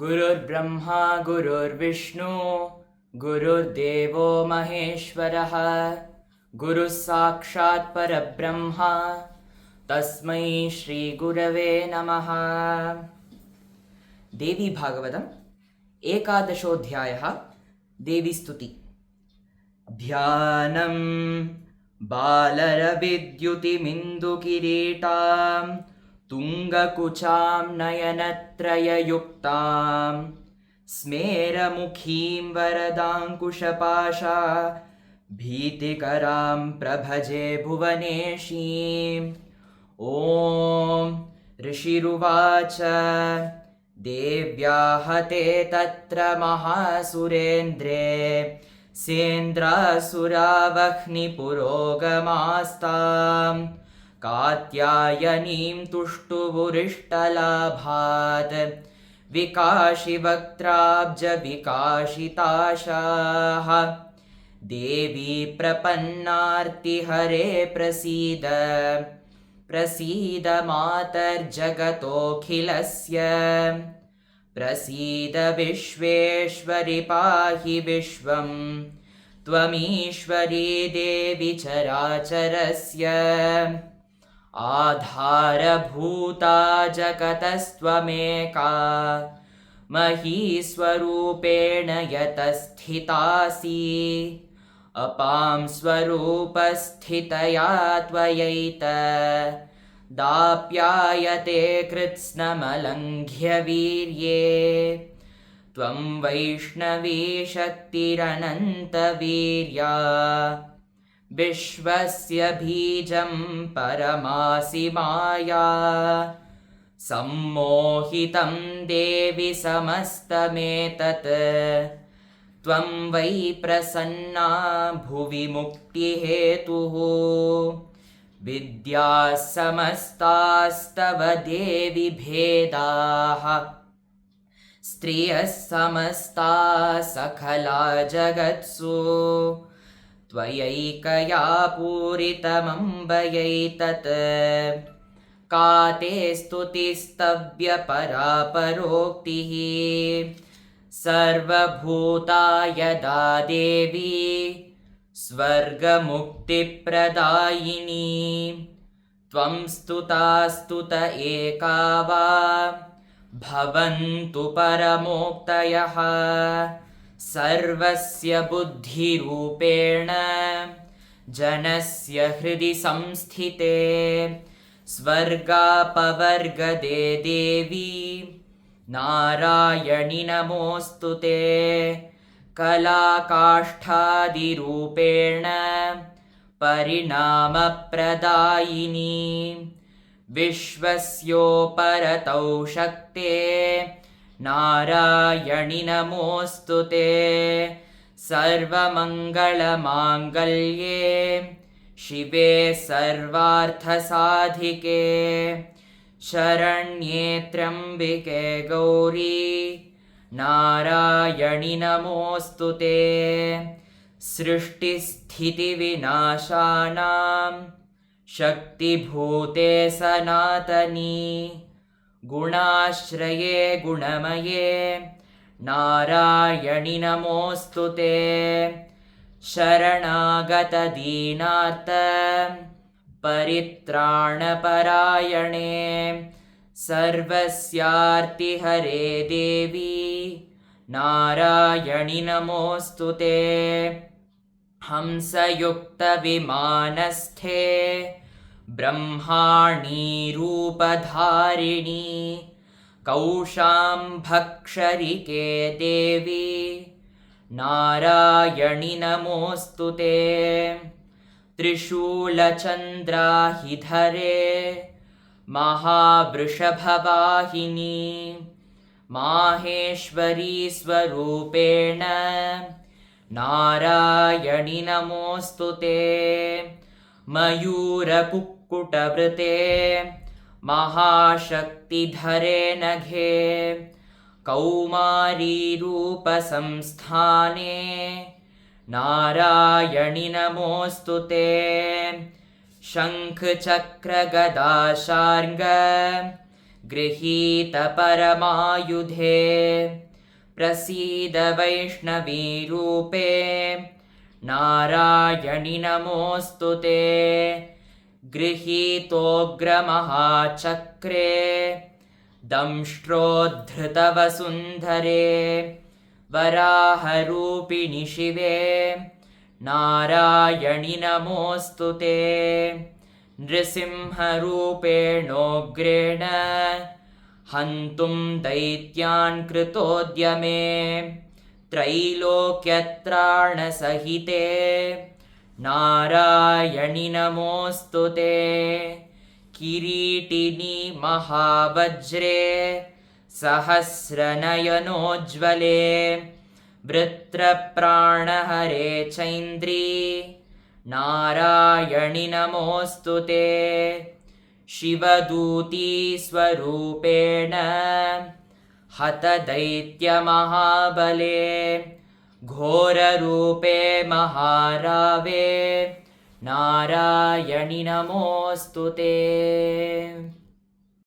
गुरुर्ब्रह्मा गुरुर्विष्णु गुरुर्देवो महेश्वरः गुरुः साक्षात् परब्रह्म तस्मै श्रीगुरवे नमः। देवी भागवतम् एकादशोऽध्यायः। देवीस्तुति। ध्यानं बालरविद्युतिमिन्दुकिरीटां तुङ्गकुचां नयनत्रययुक्तां स्मेरमुखीं वरदाङ्कुशपाशा भीतिकरां प्रभजे भुवनेशीम्। ॐ ऋषिरुवाच देव्याः ते तत्र महासुरेन्द्रे सेन्द्रासुरावह्निपुरोगमास्तां कात्यायनीं तुष्टुवुरिष्टलाभात् विकाशिवक्त्राब्जविकाशिताशाः। देवी प्रपन्नार्तिहरे प्रसीद प्रसीद मातर्जगतोऽखिलस्य प्रसीद विश्वेश्वरि पाहि विश्वं त्वमीश्वरी देवी चराचरस्य आधारभूता जगतस्त्वमेका महीस्वरूपेण यतस्थितासि अपां स्वरूपस्थितया त्वयैत दाप्यायते कृत्स्नमलङ्घ्य वीर्ये त्वं वैष्णवी शक्तिरनन्तवीर्या विश्वस्य बीजं परमासि माया सम्मोहितं देवि समस्तमेतत् त्वं वै प्रसन्ना भुवि मुक्तिहेतुः विद्याः समस्तास्तव देवि भेदाः स्त्रियः समस्ताः सकला जगत्सु त्वयैकया पूरितमम्बयैतत् का ते स्तुतिस्तव्यपरा परोक्तिः सर्वभूता यदा देवी स्वर्गमुक्तिप्रदायिनी त्वं स्तुता स्तुत एका वा भवन्तु परमोक्तयः सर्वस्य बुद्धिरूपेण जनस्य हृदि संस्थिते स्वर्गापवर्गदे देवी नारायणि नमोऽस्तु ते कलाकाष्ठादिरूपेण परिणामप्रदायिनी विश्वस्योपरतौ शक्ते नारायणि नमोऽस्तु ते सर्वमङ्गलमाङ्गल्ये शिवे सर्वार्थसाधिके शरण्ये त्र्यम्बिके गौरी नारायणि नमोऽस्तु ते सृष्टिस्थितिविनाशानां शक्तिभूते सनातनी गुणाश्रये गुणमये नारायणि नमोऽस्तु ते शरणागतदीनार्त परित्राणपरायणे सर्वस्यार्तिहरे देवी नारायणि नमोऽस्तु ते हंसयुक्तविमानस्थे ब्रह्माणी रूपधारिणी कौशाम्भक्षरिके देवी नारायणि नमोऽस्तु ते त्रिशूलचन्द्राहिधरे महावृषभवाहिनी माहेश्वरी स्वरूपेण नारायणि नमोऽस्तु ते मयूरकुक्कुटवृते महाशक्तिधरे नघे कौमारीरूपसंस्थाने नारायणि नमोऽस्तु ते शङ्खचक्रगदाशार्ङ्ग गृहीत परमायुधे प्रसीद वैष्णवीरूपे नारायणि नमोऽस्तु ते गृहीतोऽग्रमहाचक्रे दंष्ट्रोद्धृतवसुन्धरे वराहरूपिणि शिवे नारायणि नमोऽस्तु ते नृसिंहरूपेणोग्रेण हन्तुं दैत्यान् कृतोद्यमे त्रैलोक्यत्राणसहिते नारायणि नमोऽस्तु ते किरीटिनि महावज्रे सहस्रनयनोज्ज्वले वृत्रप्राणहरे चैन्द्री नारायणि नमोऽस्तु ते शिवदूती स्वरूपेण हतदैत्यमहाबले घोररूपे महारावे नारायणि नमोऽस्तु ते।